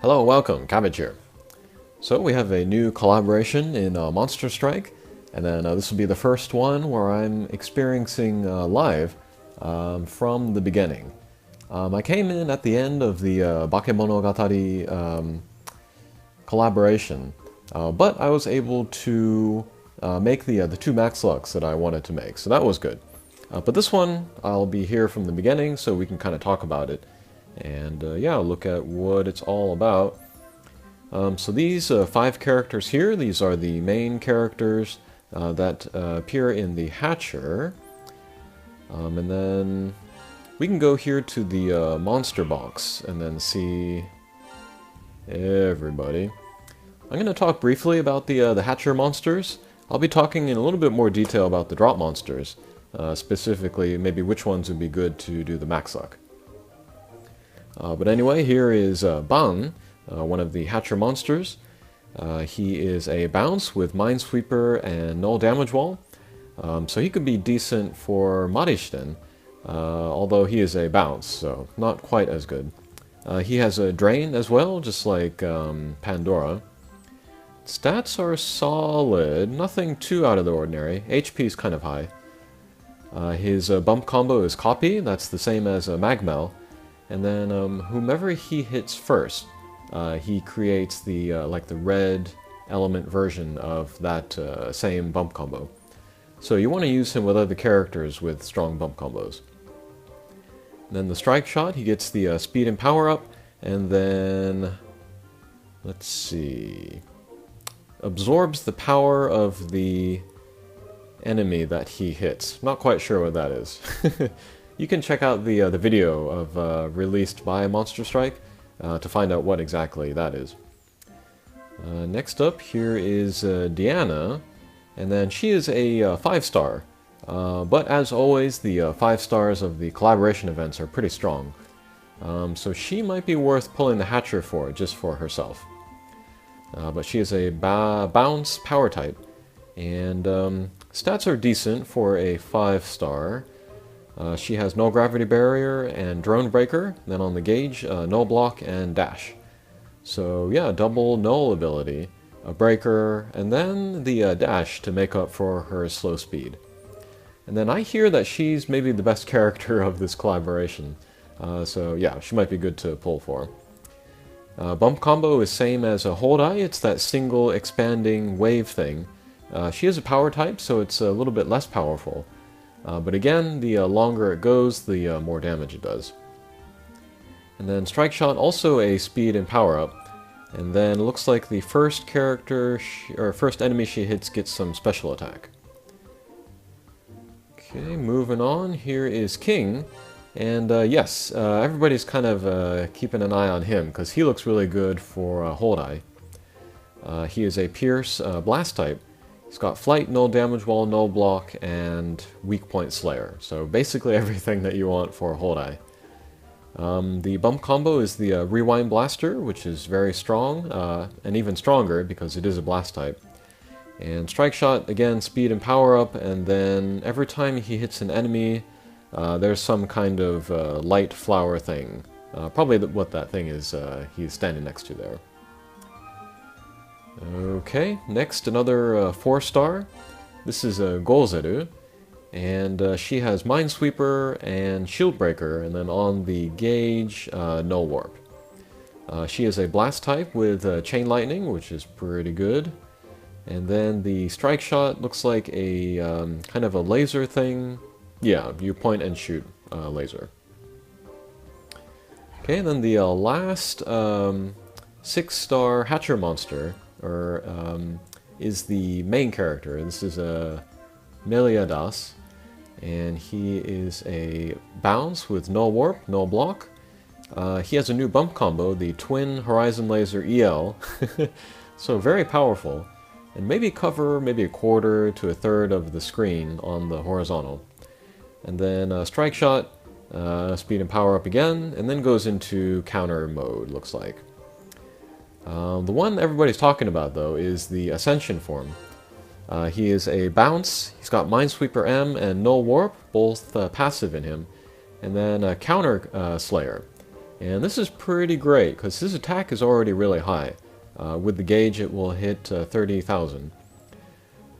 Hello, welcome, Cabbage here. So we have a new collaboration in Monster Strike, and then this will be the first one where I'm experiencing live from the beginning. I came in at the end of the Bakemonogatari collaboration, but I was able to make the two max lucks that I wanted to make, so that was good. But this one, I'll be here from the beginning so we can kind of talk about it. And yeah, look at what it's all about. So these 5 characters here, these are the main characters that appear in the Hatcher. And then we can go here to the monster box and then see everybody. I'm going to talk briefly about the Hatcher monsters. I'll be talking in a little bit more detail about the drop monsters, specifically maybe which ones would be good to do the max luck. But anyway, here is Bang, one of the Hatcher monsters. He is a bounce with Minesweeper and null damage wall, so he could be decent for Marishten, although he is a bounce, so not quite as good. He has a drain as well, just like Pandora. Stats are solid, nothing too out of the ordinary. HP is kind of high. His bump combo is Copy, that's the same as Magmel. And then whomever he hits first, he creates the like the red element version of that same bump combo. So you want to use him with other characters with strong bump combos. And then the strike shot, he gets the speed and power up, and then let's see, absorbs the power of the enemy that he hits. Not quite sure what that is. You can check out the video of released by Monster Strike to find out what exactly that is. Next up here is Diana, and then she is a 5-star. But as always, the 5 stars of the collaboration events are pretty strong. So she might be worth pulling the Hatcher for, just for herself. But she is a bounce power type, and stats are decent for a 5-star. She has null gravity barrier and drone breaker, then on the gauge, null block and dash. So yeah, double null ability, a breaker, and then the dash to make up for her slow speed. And then I hear that she's maybe the best character of this collaboration, so yeah, she might be good to pull for. Bump combo is same as a Hold Eye, it's that single expanding wave thing. She is a power type, so it's a little bit less powerful. But again, the longer it goes, the more damage it does. And then Strike Shot, also a speed and power up. And then it looks like the first character, or first enemy she hits gets some special attack. Okay, moving on, here is King. And yes, everybody's kind of keeping an eye on him, because he looks really good for Hold Eye. He is a Pierce Blast type. He's got Flight, null damage wall, null block, and weak point Slayer. So basically everything that you want for Hold Eye. The bump combo is the Rewind Blaster, which is very strong, and even stronger because it is a blast type. And Strike Shot, again, speed and power up, and then every time he hits an enemy, there's some kind of light flower thing. Probably what that thing is he's standing next to there. Okay, next another 4-star. This is Golzeru, and she has Minesweeper and Shield Breaker, and then on the gauge, Null Warp. She is a Blast type with Chain Lightning, which is pretty good. And then the Strike Shot looks like a kind of a laser thing. Yeah, you point and shoot laser. Okay, and then the last 6-star Hatcher monster is the main character. This is Meliadas, and he is a bounce with null warp, null block. He has a new bump combo, the Twin Horizon Laser EL, so very powerful, and maybe cover maybe a quarter to a third of the screen on the horizontal. And then Strike Shot, speed and power up again, and then goes into counter mode, looks like. The one everybody's talking about, though, is the Ascension form. He is a bounce, he's got Minesweeper M and Null Warp, both passive in him, and then a Counter Slayer. And this is pretty great, because his attack is already really high. With the gauge, it will hit 30,000.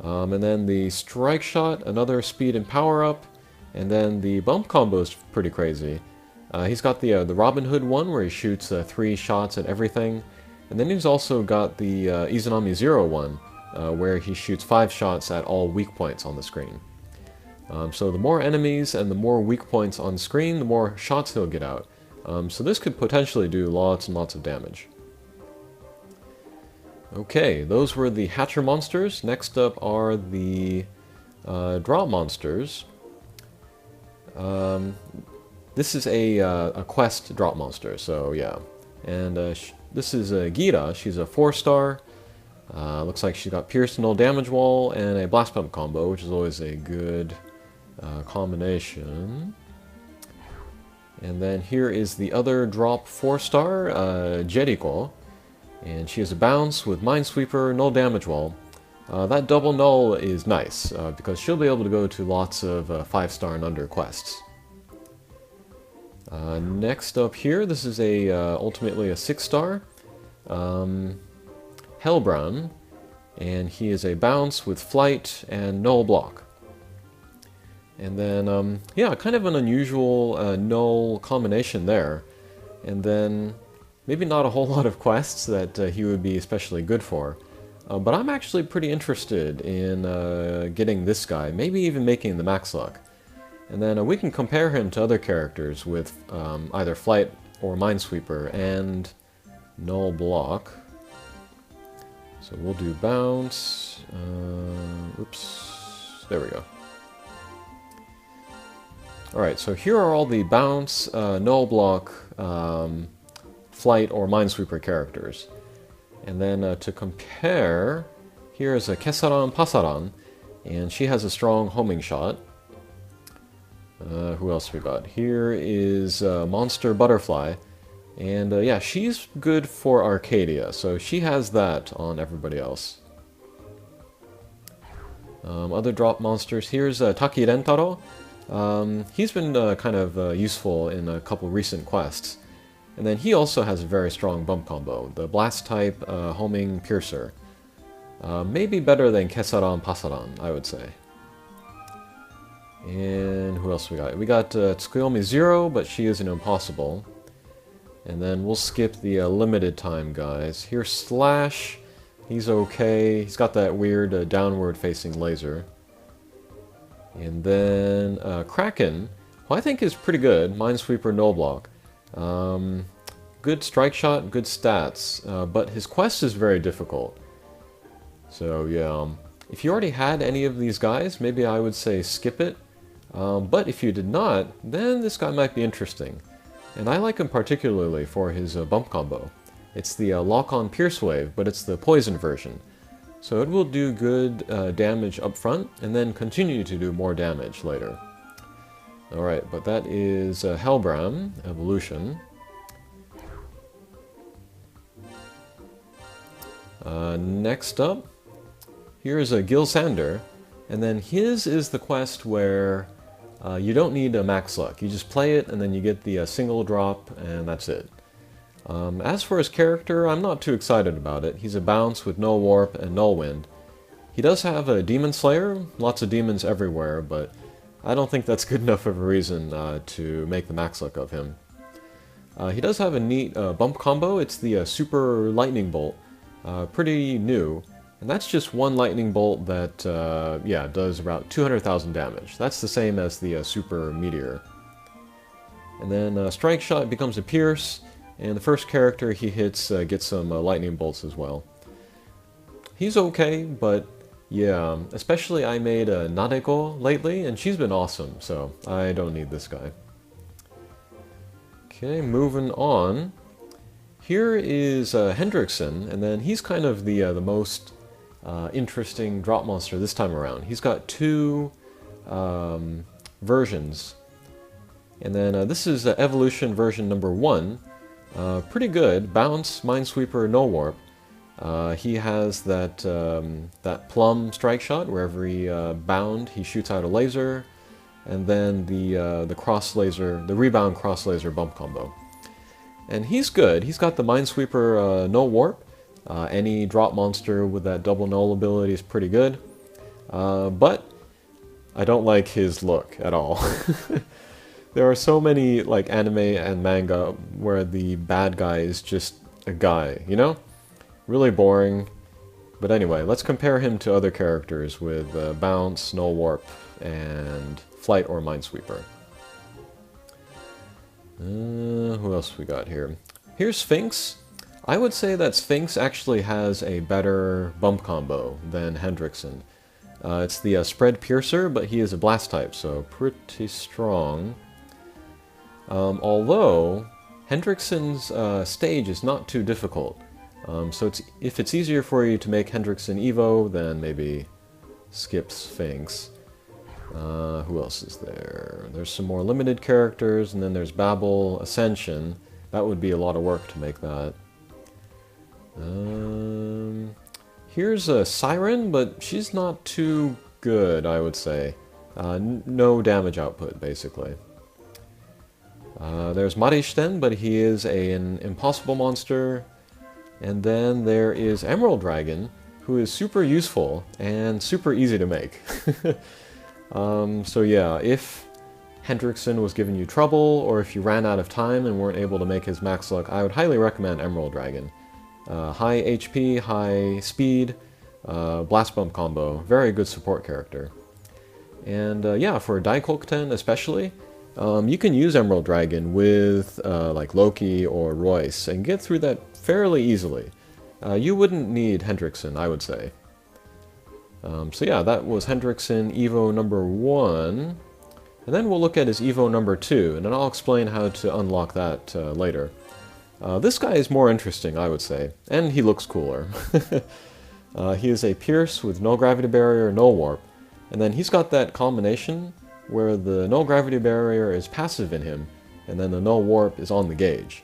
And then the strike shot, another speed and power up. And then the bump combo is pretty crazy. He's got the Robin Hood one, where he shoots 3 shots at everything. And then he's also got the Izanami Zero one, where he shoots 5 shots at all weak points on the screen. So the more enemies and the more weak points on screen, the more shots he'll get out. So this could potentially do lots and lots of damage. Okay, those were the Hatcher monsters. Next up are the drop monsters. This is a quest drop monster, so yeah. And this is Gira. She's a 4-star. Looks like she's got Pierce Null Damage Wall and a Blast Pump combo, which is always a good combination. And then here is the other drop 4-star, Jeriko. And she has a bounce with Minesweeper, Null Damage Wall. That double null is nice, because she'll be able to go to lots of 5-star and under quests. Next up here, this is ultimately a 6-star, Hellbrown, and he is a bounce with flight and null block. And then, yeah, kind of an unusual null combination there. And then, maybe not a whole lot of quests that he would be especially good for. But I'm actually pretty interested in getting this guy, maybe even making the max luck. And then we can compare him to other characters with either Flight or Minesweeper and Null Block. So we'll do Bounce. Oops. There we go. Alright, so here are all the Bounce, Null Block, Flight, or Minesweeper characters. And then to compare, here's a Kesaran Pasaran, and she has a strong homing shot. Who else we got? Here is Monster Butterfly, and yeah, she's good for Arcadia, so she has that on everybody else. Other drop monsters, here's Taki Rentaro. He's been kind of useful in a couple recent quests. And then he also has a very strong bump combo, the Blast type homing Piercer. Maybe better than Kesaran Pasaran, I would say. And who else we got? We got Tsukuyomi Zero, but she is an impossible. And then we'll skip the limited time guys. Here's Slash. He's okay. He's got that weird downward facing laser. And then Kraken, who I think is pretty good. Minesweeper Null Block. Good strike shot, good stats, but his quest is very difficult. So yeah, if you already had any of these guys, maybe I would say skip it. But if you did not, then this guy might be interesting. And I like him particularly for his bump combo. It's the lock-on Pierce Wave, but it's the poison version. So it will do good damage up front, and then continue to do more damage later. Alright, but that is Hellbram, Evolution. Next up, here is Gil Sander, and then his is the quest where you don't need a max luck. You just play it, and then you get the single drop, and that's it. As for his character, I'm not too excited about it. He's a bounce with no warp and null wind. He does have a Demon Slayer, lots of demons everywhere, but I don't think that's good enough of a reason to make the max luck of him. He does have a neat bump combo. It's the Super Lightning Bolt. Pretty new. And that's just one lightning bolt that, yeah, does about 200,000 damage. That's the same as the Super Meteor. And then Strike Shot becomes a Pierce, and the first character he hits gets some lightning bolts as well. He's okay, but yeah, especially I made Nadeko lately, and she's been awesome, so I don't need this guy. Okay, moving on. Here is Hendrickson, and then he's kind of the most interesting drop monster this time around. He's got 2 versions, and then this is Evolution version number 1. Pretty good. Bounce, Minesweeper, No Warp. He has that that plum strike shot where every bound he shoots out a laser, and then the cross laser, the rebound cross laser bump combo. And he's good. He's got the Minesweeper no warp. Any drop monster with that double null ability is pretty good. But I don't like his look at all. There are so many like anime and manga where the bad guy is just a guy, you know? Really boring. But anyway, let's compare him to other characters with Bounce, Null Warp, and Flight or Minesweeper. Who else we got here? Here's Sphinx. I would say that Sphinx actually has a better bump combo than Hendrickson. It's the Spread Piercer, but he is a Blast type, so pretty strong. Although, Hendrickson's stage is not too difficult. So if it's easier for you to make Hendrickson Evo, then maybe skip Sphinx. Who else is there? There's some more limited characters, and then there's Babel, Ascension. That would be a lot of work to make that. Here's a Siren, but she's not too good, I would say. No damage output, basically. There's Marishten, but he is an impossible monster. And then there is Emerald Dragon, who is super useful and super easy to make. So yeah, if Hendrickson was giving you trouble, or if you ran out of time and weren't able to make his max luck, I would highly recommend Emerald Dragon. High HP, high speed, blast bump combo, very good support character. And yeah, for Daikokten especially, you can use Emerald Dragon with like Loki or Royce and get through that fairly easily. You wouldn't need Hendrickson, I would say. So yeah, that was Hendrickson Evo number 1. And then we'll look at his Evo number 2, and then I'll explain how to unlock that later. This guy is more interesting, I would say, and he looks cooler. He is a Pierce with no gravity barrier, no warp, and then he's got that combination where the no gravity barrier is passive in him, and then the no warp is on the gauge.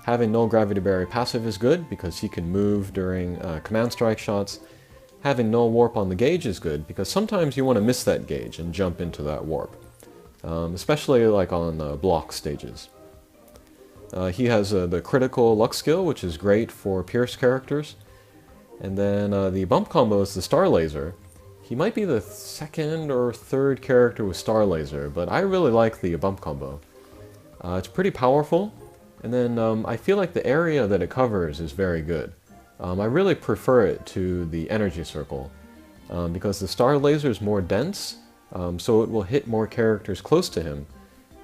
Having no gravity barrier passive is good because he can move during command strike shots. Having no warp on the gauge is good because sometimes you want to miss that gauge and jump into that warp, especially like on block stages. He has the critical luck skill, which is great for Pierce characters. And then the bump combo is the Star Laser. He might be the second or third character with Star Laser, but I really like the bump combo. It's pretty powerful, and then I feel like the area that it covers is very good. I really prefer it to the Energy Circle, because the Star Laser is more dense, so it will hit more characters close to him,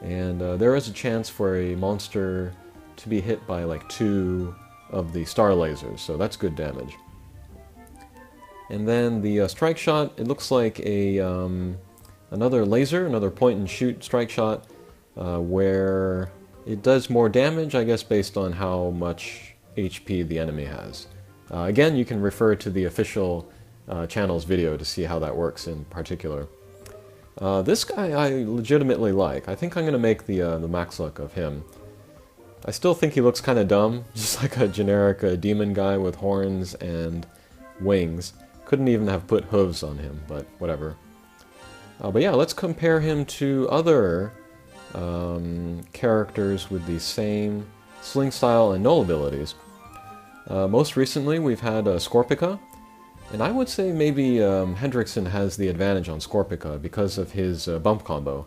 and there is a chance for a monster to be hit by like 2 of the Star Lasers, so that's good damage. And then the strike shot, it looks like another laser, another point and shoot strike shot, where it does more damage, I guess, based on how much HP the enemy has. Again, you can refer to the official channel's video to see how that works in particular. This guy I legitimately like. I think I'm going to make the max luck of him. I still think he looks kind of dumb, just like a generic demon guy with horns and wings. Couldn't even have put hooves on him, but whatever. But yeah, let's compare him to other characters with the same sling style and null abilities. Most recently, we've had Scorpica, and I would say maybe Hendrickson has the advantage on Scorpica because of his bump combo.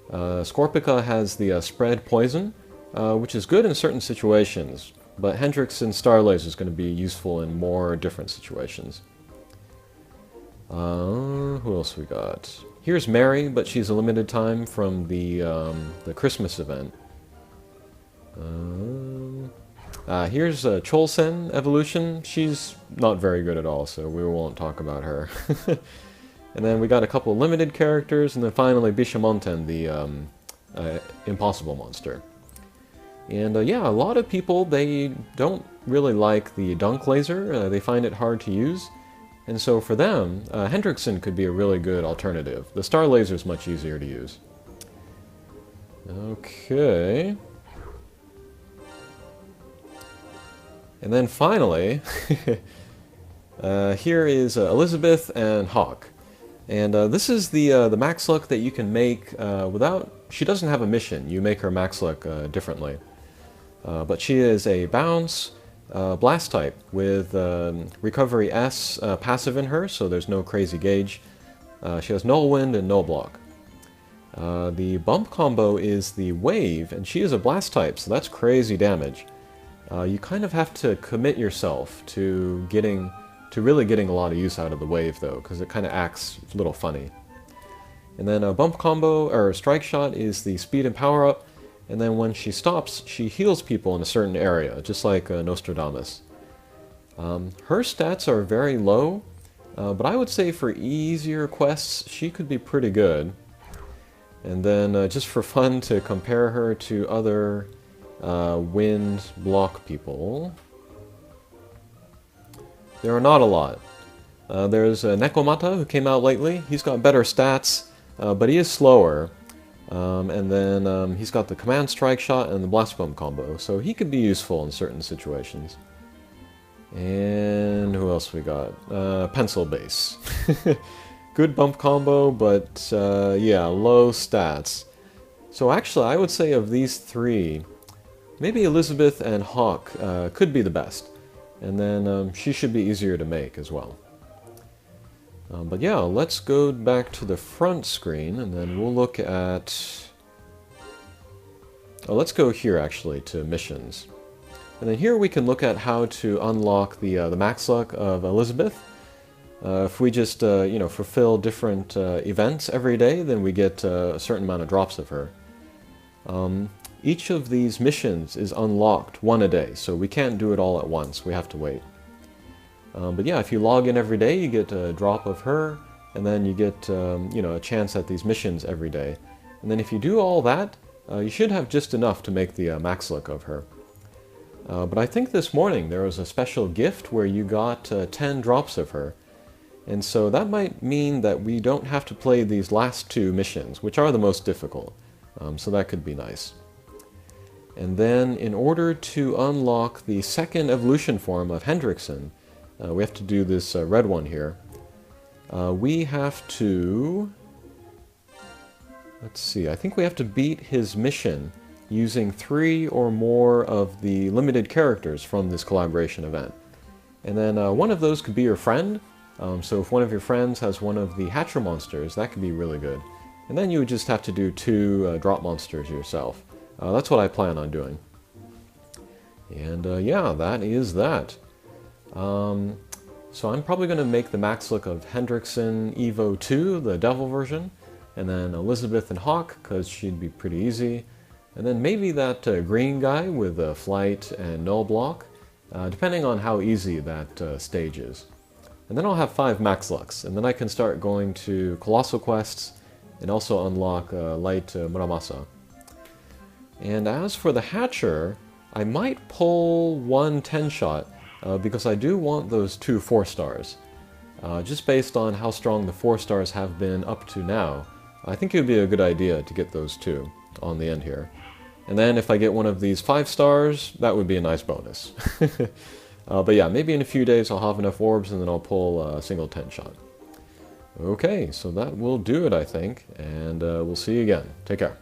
Scorpica has the Spread Poison, which is good in certain situations, but Hendrickson's Star Laser is going to be useful in more different situations. Who else we got? Here's Mary, but she's a limited time from the Christmas event. Here's Cholsen Evolution. She's not very good at all, so we won't talk about her. And then we got a couple limited characters, and then finally Bishamonten, the impossible monster. And yeah, a lot of people, they don't really like the Dunk Laser. They find it hard to use. And so for them, Hendrickson could be a really good alternative. The Star Laser is much easier to use. Okay. And then finally, here is Elizabeth and Hawk. And this is the max luck that you can make without... She doesn't have a mission. You make her max luck differently. But she is a bounce blast type with recovery S passive in her, so there's no crazy gauge. She has null wind and null block. The bump combo is the wave, and she is a blast type, so that's crazy damage. You kind of have to commit yourself to really getting a lot of use out of the wave, though, because it kind of acts a little funny. And then a bump combo, or strike shot, is the speed and power up, and then when she stops, she heals people in a certain area, just like Nostradamus. Her stats are very low, but I would say for easier quests, she could be pretty good. And then just for fun to compare her to other wind block people, there are not a lot. There's Nekomata, who came out lately. He's got better stats, but he is slower. And then he's got the command strike shot and the blast bump combo, so he could be useful in certain situations. And who else we got? Pencil base. Good bump combo, but yeah, low stats. So actually, I would say of these three, maybe Elizabeth and Hawk could be the best. And then she should be easier to make as well. But yeah, let's go back to the front screen, and then we'll look at... Oh, let's go here, actually, to missions. And then here we can look at how to unlock the max luck of Elizabeth. If we just, fulfill different events every day, then we get a certain amount of drops of her. Each of these missions is unlocked one a day, so we can't do it all at once. We have to wait. But yeah, if you log in every day, you get a drop of her, and then you get, a chance at these missions every day. And then if you do all that, you should have just enough to make the max luck of her. But I think this morning there was a special gift where you got 10 drops of her. And so that might mean that we don't have to play these last two missions, which are the most difficult. So that could be nice. And then in order to unlock the second evolution form of Hendrickson, we have to do this red one here. We have to... Let's see, I think we have to beat his mission using 3 or more of the limited characters from this collaboration event. And then one of those could be your friend. So if one of your friends has one of the Hatcher monsters, that could be really good. And then you would just have to do 2 drop monsters yourself. That's what I plan on doing. And yeah, that is that. So I'm probably going to make the max look of Hendrickson Evo 2, the Devil version, and then Elizabeth and Hawk, because she'd be pretty easy. And then maybe that green guy with flight and null block, depending on how easy that stage is. And then I'll have 5 max lucks, and then I can start going to Colossal Quests, and also unlock Light Muramasa. And as for the Hatcher, I might pull one 10-shot, because I do want those 2 4-stars. Just based on how strong the 4-stars have been up to now, I think it would be a good idea to get those 2 on the end here. And then if I get one of these 5-stars, that would be a nice bonus. But yeah, maybe in a few days I'll have enough orbs and then I'll pull a single 10-shot. Okay, so that will do it, I think, and we'll see you again. Take care.